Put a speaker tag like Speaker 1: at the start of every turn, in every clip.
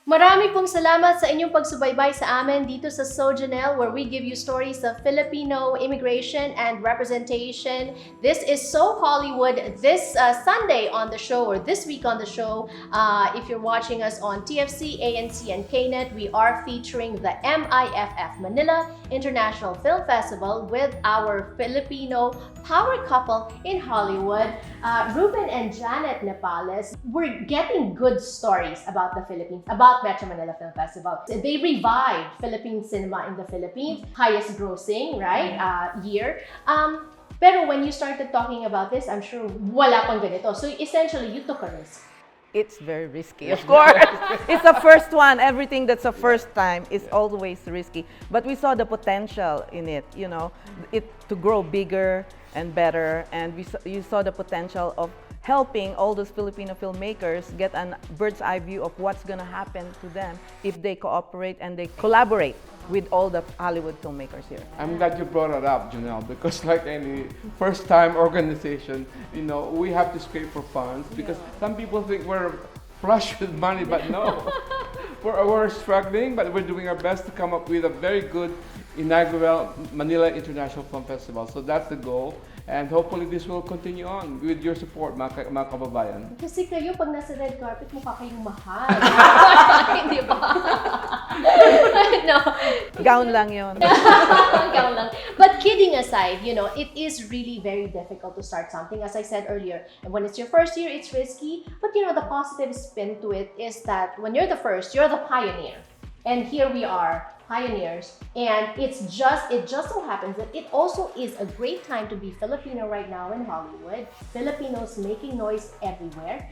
Speaker 1: Marami pong salamat sa inyong pagsubaybay sa amin dito sa Jannelle, where we give you stories of Filipino immigration and representation. This is So Hollywood this Sunday on the show, or this week on the show. If you're watching us on TFC, ANC, and KNET, we are featuring the MIFF, Manila International Film Festival, with our Filipino power couple in Hollywood, Ruben and Janet Nepales. We're getting good stories about the Philippines, about Metro Manila Film Festival. They revived Philippine cinema in the Philippines, highest grossing, right, year. Pero when you started talking about this, I'm sure wala pang ganito. So essentially, you took a risk.
Speaker 2: It's very risky, of course. It's the first one. Everything that's a first time is always risky. But we saw the potential in it, you know, it to grow bigger and better. And you saw the potential of helping all those Filipino filmmakers get a bird's eye view of what's going to happen to them if they cooperate and they collaborate with all the Hollywood filmmakers here.
Speaker 3: I'm glad you brought it up, Jannelle, because like any first-time organization, you know, we have to scrape for funds because some people think we're flush with money, but no. We're struggling, but we're doing our best to come up with a very good inaugural Manila International Film Festival. So that's the goal. And hopefully this will continue on with your support, mga kababayan.
Speaker 1: Kasi kayo, pag nasa red carpet, mukha kayong mahal. Hindi ba? No.
Speaker 2: Gown lang yun.
Speaker 1: Gown lang. But kidding aside, you know, it is really very difficult to start something. As I said earlier, and when it's your first year, it's risky. But you know, the positive spin to it is that when you're the first, you're the pioneer. And here we are, pioneers, and it just so happens that it also is a great time to be Filipino right now in Hollywood. Filipinos making noise everywhere.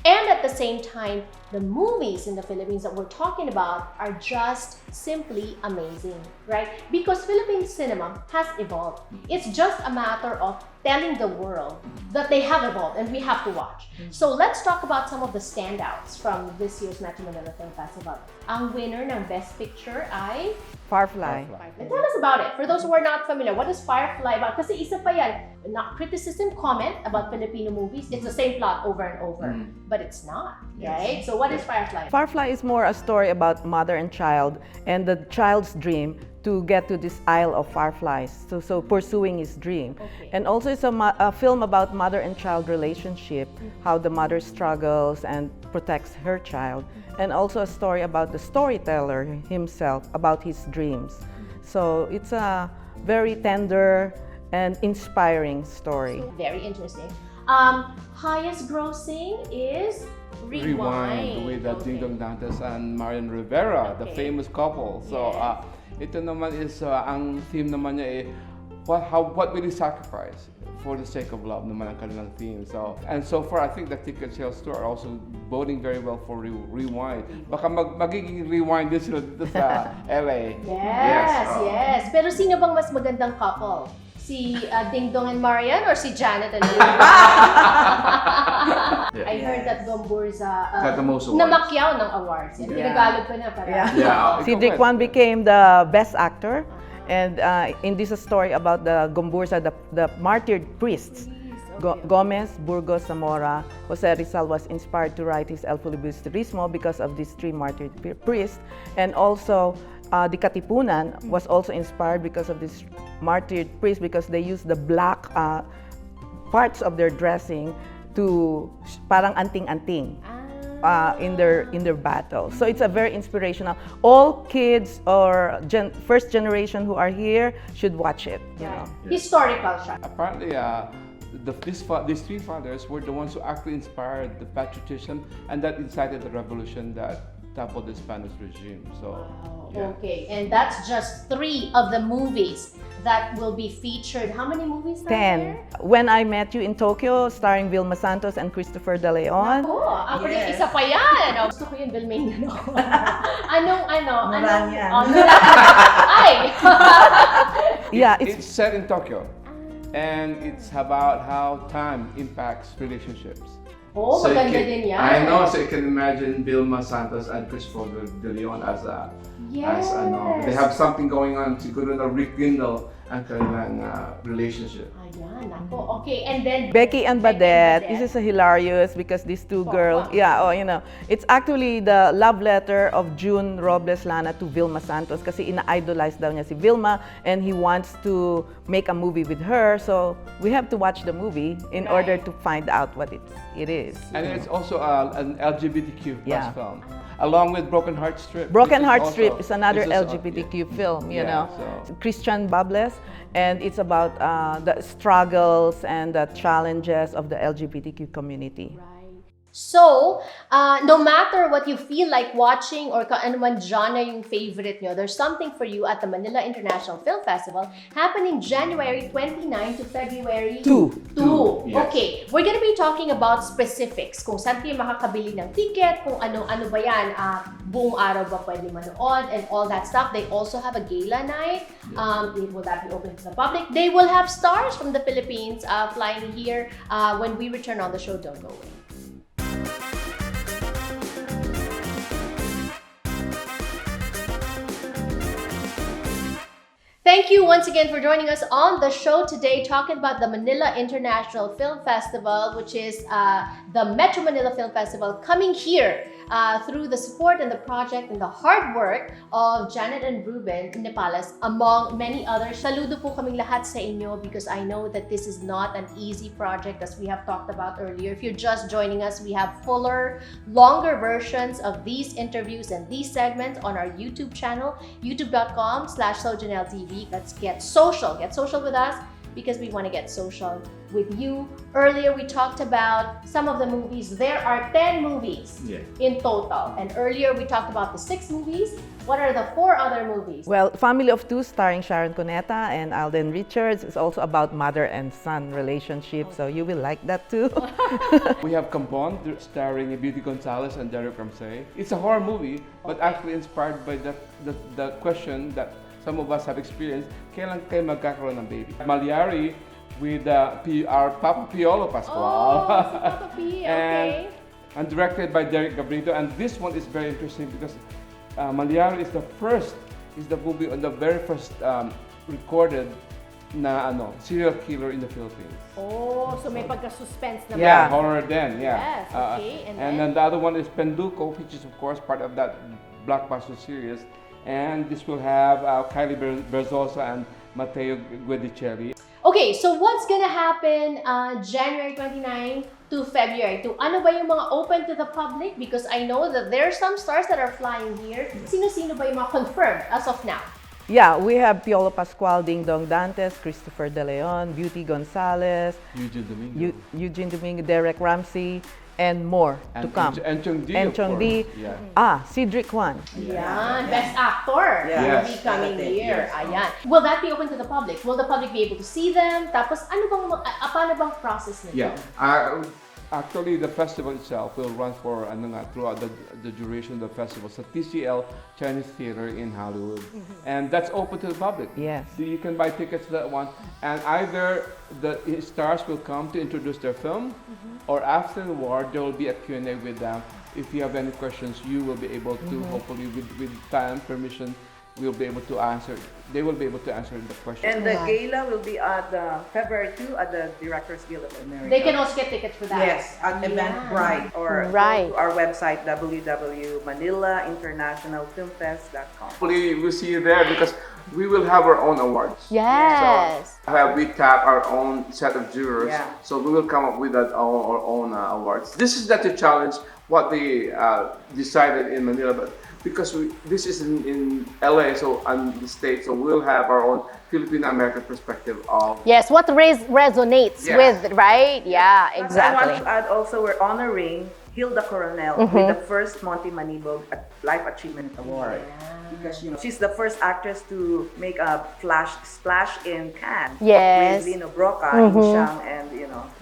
Speaker 1: And at the same time, the movies in the Philippines that we're talking about are just simply amazing, right? Because Philippine cinema has evolved. It's just a matter of telling the world that they have evolved and we have to watch. So let's talk about some of the standouts from this year's Metro Manila Film Festival. Ang winner ng Best Picture ay
Speaker 2: Firefly.
Speaker 1: Tell us about it. For those who are not familiar, what is Firefly about? Kasi isa pa yan, not criticism, comment about Filipino movies. It's the same plot over and over, but it's not, right? So what is Firefly?
Speaker 2: Firefly is more a story about mother and child and the child's dream to get to this Isle of Fireflies, so pursuing his dream.
Speaker 1: Okay.
Speaker 2: And also it's a film about mother and child relationship, how the mother struggles and protects her child, and also a story about the storyteller himself, about his dreams. So it's a very tender and inspiring story.
Speaker 1: Very interesting. Highest grossing is
Speaker 3: Rewind with Dingdong Dantes and Marian Rivera, the famous couple. So ito naman is ang theme naman niya what will you sacrifice for the sake of love naman ang kanilang theme. So and so far I think the ticket sales too are also voting very well for Rewind. Baka magiging Rewind din sila dito sa LA.
Speaker 1: Yes. Pero sino bang mas magandang couple? Si Dingdong and Marian or si Janet and Ruben? I heard that GomBurza
Speaker 3: Got the most awards.
Speaker 1: namakyaw ng awards. Yan. Pinagalog ko na para.
Speaker 2: Si Dick Juan became the best actor, and in this story about the GomBurza, the martyred priests. Gomez, Burgos, Zamora, Jose Rizal was inspired to write his El Filibusterismo because of these three martyred priests, and also the Katipunan was also inspired because of this martyred priests, because they used the black parts of their dressing to parang anting-anting in their battle. So it's a very inspirational. All kids or first generation who are here should watch it. You know.
Speaker 1: Historical siya.
Speaker 3: Apparently, these three fathers were the ones who actually inspired the patriotism and that incited the revolution that toppled the Spanish regime. So,
Speaker 1: Okay, and that's just 3 of the movies that will be featured. How many movies are
Speaker 2: 10.
Speaker 1: there?
Speaker 2: When I Met You in Tokyo, starring Vilma Santos and Christopher De Leon.
Speaker 1: Ako rin, isa pa yan. Gusto ko yung Vilmain. Anong?
Speaker 2: Naranya.
Speaker 1: Ay!
Speaker 2: Yeah,
Speaker 3: it's set in Tokyo, and it's about how time impacts relationships.
Speaker 1: Oh,
Speaker 3: So you
Speaker 1: maganda
Speaker 3: can-
Speaker 1: din yan.
Speaker 3: I know, so you can imagine Vilma Santos and Christopher De Leon as
Speaker 1: Yes.
Speaker 3: they have something going on, siguro na rekindle ang kanilang relationship.
Speaker 1: Ayan, ako. Okay, and then
Speaker 2: Becky and Badette. This is hilarious because these two girls, it's actually the love letter of June Robles Lana to Vilma Santos kasi ina-idolize daw niya si Vilma and he wants to make a movie with her. So we have to watch the movie in order to find out what it is.
Speaker 3: And it's also an LGBTQ plus
Speaker 2: Yeah.
Speaker 3: film, along with Broken Heart Strip.
Speaker 2: Broken
Speaker 3: which
Speaker 2: Heart
Speaker 3: also-
Speaker 2: Strip is another
Speaker 3: which is also-
Speaker 2: LGBTQ film, you
Speaker 3: Yeah,
Speaker 2: know.
Speaker 3: so-
Speaker 2: Christian Bables, and it's about the struggles and the challenges of the LGBTQ community.
Speaker 1: Right. So, no matter what you feel like watching or anumang genre yung favorite nyo, there's something for you at the Manila International Film Festival happening January 29 to February 2.
Speaker 3: Yes.
Speaker 1: Okay, we're gonna be talking about specifics. Kung saan kayo makakabili ng ticket, kung ano ba yan, buong araw ba pwede manood, and all that stuff. They also have a gala night. Will that be open to the public? They will have stars from the Philippines flying here when we return on the show. Don't go away. Thank you once again for joining us on the show today, talking about the Manila International Film Festival, which is the Metro Manila Film Festival coming here through the support and the project and the hard work of Jannelle and Ruben Nepales, among many others. Saludo po kaming lahat sa inyo because I know that this is not an easy project, as we have talked about earlier. If you're just joining us, we have fuller, longer versions of these interviews and these segments on our YouTube channel, youtube.com/SoJannelleTV. Let's get social with us because we want to get social with you. Earlier, we talked about some of the movies. There are 10 movies in total. And earlier, we talked about the 6 movies. What are the 4 other movies?
Speaker 2: Well, Family of Two, starring Sharon Cuneta and Alden Richards, is also about mother and son relationship. So you will like that too.
Speaker 3: We have Compon, starring Beauty Gonzalez and Derek Ramsay. It's a horror movie, but actually inspired by the question that some of us have experienced, kailan kayo magkakaroon ng baby? Malyari with our Papa Piolo Pascual.
Speaker 1: Si Papa P, okay.
Speaker 3: And directed by Derek Gabrito. And this one is very interesting because Malyari is the movie on the very first recorded na serial killer in the Philippines.
Speaker 1: Oh, so may pagka-suspense naman.
Speaker 2: Yeah.
Speaker 3: Horror then, yeah.
Speaker 1: Yes, okay.
Speaker 3: And then the other one is Penduko, which is of course part of that blockbuster series. And this will have Kylie Berzosa and Matteo Guidicelli.
Speaker 1: Okay, so what's gonna happen January 29 to February 2? Ano ba yung mga open to the public? Because I know that there are some stars that are flying here. Sino-sino ba yung mga confirmed as of now?
Speaker 2: Yeah, we have Piolo Pascual, Dingdong Dantes, Christopher De Leon, Beauty Gonzalez, Eugene Domingo, Derek Ramsay, and more to come.
Speaker 3: And Chong Di,
Speaker 2: And Chong Di.
Speaker 3: Yeah.
Speaker 2: Cedric Juan.
Speaker 1: Ayan, Best Actor
Speaker 2: Yeah.
Speaker 1: will
Speaker 3: Yes.
Speaker 1: be coming here. Ayan. Will that be open to the public? Will the public be able to see them? Tapos paano bang process nito?
Speaker 3: Yeah. Actually, the festival itself will run for throughout the duration of the festival. It's a TCL Chinese Theater in Hollywood. And that's open to the public.
Speaker 2: Yes.
Speaker 3: So you can buy tickets to that one. And either the stars will come to introduce their film, or afterward, there will be a Q&A with them. If you have any questions, you will be able to, hopefully with time, permission, we'll be able to answer. They will be able to answer the questions.
Speaker 2: And the gala will be at February 2 at the Directors Guild of America.
Speaker 1: They can also get tickets for that.
Speaker 2: Yes, at Eventbrite or
Speaker 1: Right.
Speaker 2: go to our website www.manilaiinternationalfilmfest.com.
Speaker 3: Hopefully, we'll see you there because we will have our own awards.
Speaker 1: Yes.
Speaker 3: We tap our own set of jurors,
Speaker 2: Yeah.
Speaker 3: so we will come up with our own awards. This is not a challenge what they decided in Manila, but because this is in LA, so on the States, so we'll have our own Filipino American perspective of.
Speaker 1: Yes, what resonates
Speaker 3: Yeah.
Speaker 1: with, right? Yeah,
Speaker 2: I
Speaker 1: exactly.
Speaker 2: want to add also, we're honoring Hilda Coronel with the first Monty Manibog Life Achievement Award. Because she's the first actress to make a splash in Cannes.
Speaker 1: Yes.
Speaker 2: With Lino Broca, Shang, and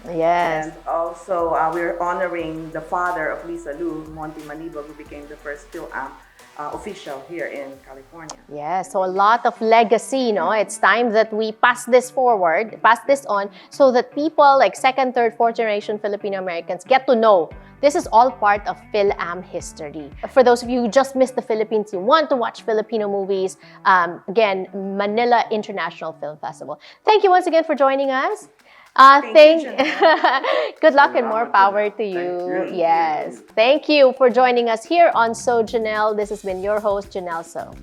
Speaker 1: Yes.
Speaker 2: And also we're honoring the father of Lisa Lu, Monty Manibog, who became the first film official here in California.
Speaker 1: Yes, so a lot of legacy, It's time that we pass this forward, pass this on, so that people like second, third, fourth generation Filipino Americans get to know This is all part of Phil-Am history. For those of you who just missed the Philippines, you want to watch Filipino movies, again, Manila International Film Festival. Thank you once again for joining us. Good luck and more power to you. Yes. Thank you for joining us here on So Jannelle. This has been your host, Jannelle So.